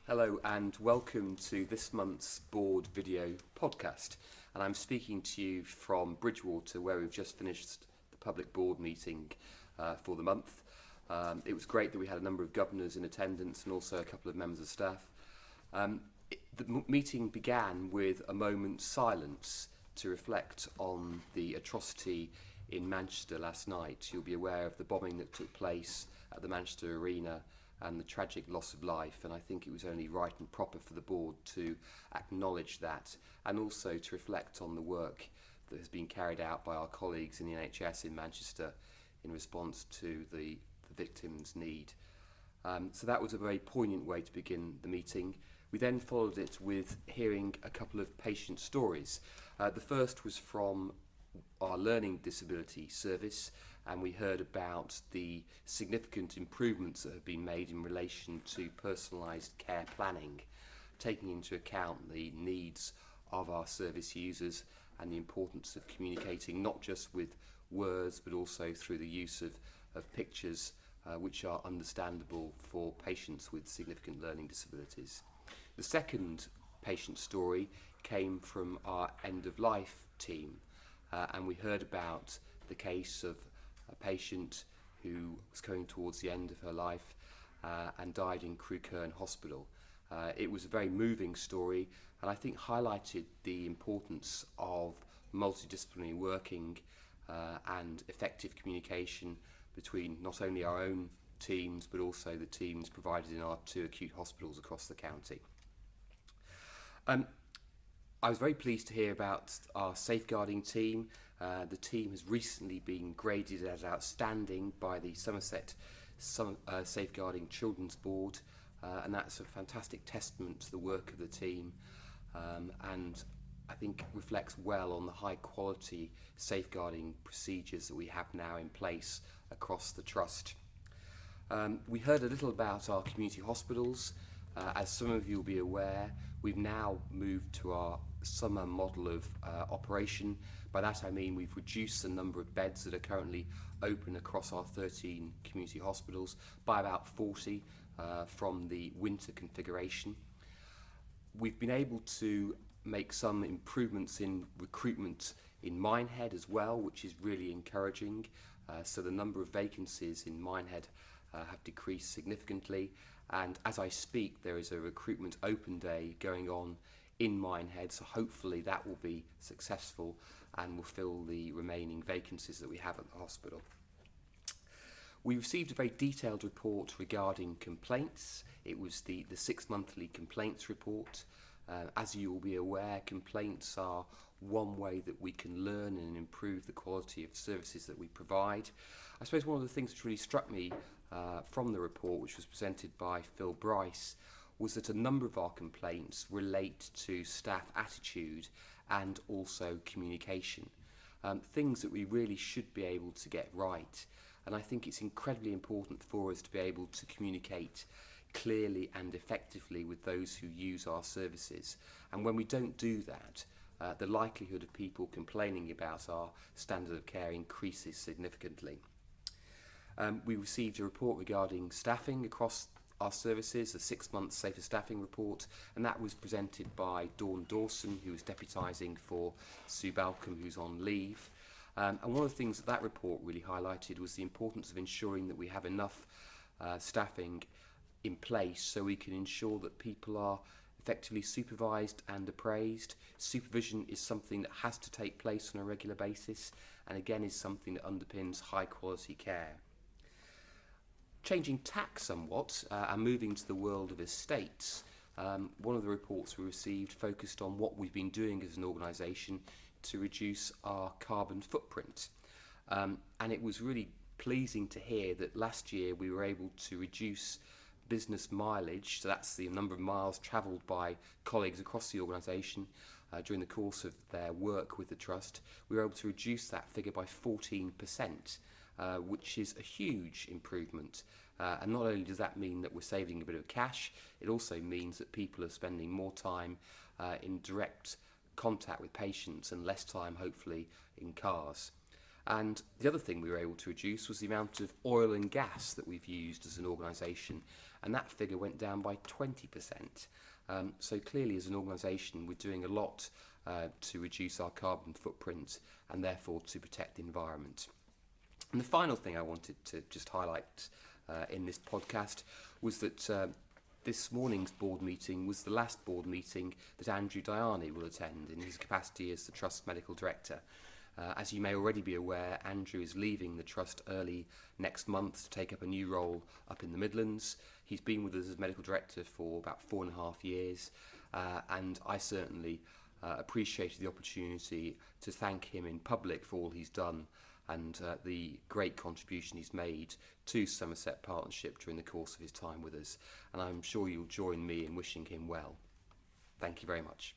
Hello and welcome to this month's board video podcast. And I'm speaking to you from Bridgewater, where we've just finished the public board meeting for the month. It was great that we had a number of governors in attendance and also a couple of members of staff. The meeting began with a moment's silence to reflect on the atrocity in Manchester last night. You'll be aware of the bombing that took place at the Manchester Arena and the tragic loss of life, and I think it was only right and proper for the board to acknowledge that and also to reflect on the work that has been carried out by our colleagues in the NHS in Manchester in response to the victims' need. So that was a very poignant way to begin the meeting. We then followed it with hearing a couple of patient stories. The first was from our learning disability service, and we heard about the significant improvements that have been made in relation to personalised care planning, taking into account the needs of our service users and the importance of communicating not just with words but also through the use of pictures which are understandable for patients with significant learning disabilities. The second patient story came from our end-of-life team, and we heard about the case of a patient who was coming towards the end of her life and died in Crewe Kern Hospital. It was a very moving story, and I think highlighted the importance of multidisciplinary working and effective communication between not only our own teams but also the teams provided in our 2 acute hospitals across the county. I was very pleased to hear about our safeguarding team. The team has recently been graded as outstanding by the Somerset Safeguarding Children's Board, and that's a fantastic testament to the work of the team, and I think reflects well on the high quality safeguarding procedures that we have now in place across the trust. We heard a little about our community hospitals. As some of you will be aware, we've now moved to our summer model of operation. By that I mean we've reduced the number of beds that are currently open across our 13 community hospitals by about 40 from the winter configuration. We've been able to make some improvements in recruitment in Minehead as well, which is really encouraging. So the number of vacancies in Minehead have decreased significantly, and as I speak there is a recruitment open day going on in Minehead, so hopefully that will be successful and will fill the remaining vacancies that we have at the hospital. We received a very detailed report regarding complaints. It was the 6-monthly complaints report. As you will be aware, complaints are one way that we can learn and improve the quality of services that we provide. I suppose one of the things that really struck me from the report, which was presented by Phil Bryce, was that a number of our complaints relate to staff attitude and also communication, things that we really should be able to get right. And I think it's incredibly important for us to be able to communicate clearly and effectively with those who use our services. And when we don't do that, the likelihood of people complaining about our standard of care increases significantly. We received a report regarding staffing across our services, a 6-month safer staffing report, and that was presented by Dawn Dawson, who was deputising for Sue Balcom, who's on leave. And one of the things that report really highlighted was the importance of ensuring that we have enough staffing in place so we can ensure that people are effectively supervised and appraised. Supervision is something that has to take place on a regular basis, and again is something that underpins high quality care. Changing tack somewhat and moving to the world of estates, one of the reports we received focused on what we've been doing as an organisation to reduce our carbon footprint. And it was really pleasing to hear that last year we were able to reduce business mileage, so that's the number of miles travelled by colleagues across the organisation during the course of their work with the Trust. We were able to reduce that figure by 14%, which is a huge improvement. And not only does that mean that we're saving a bit of cash, it also means that people are spending more time in direct contact with patients and less time, hopefully, in cars. And the other thing we were able to reduce was the amount of oil and gas that we've used as an organisation, and that figure went down by 20%. So clearly as an organisation we're doing a lot to reduce our carbon footprint and therefore to protect the environment. And the final thing I wanted to just highlight in this podcast was that this morning's board meeting was the last board meeting that Andrew Diani will attend in his capacity as the Trust Medical Director. As you may already be aware, Andrew is leaving the Trust early next month to take up a new role up in the Midlands. He's been with us as Medical Director for about 4.5 years, and I certainly appreciated the opportunity to thank him in public for all he's done and the great contribution he's made to Somerset Partnership during the course of his time with us. And I'm sure you'll join me in wishing him well. Thank you very much.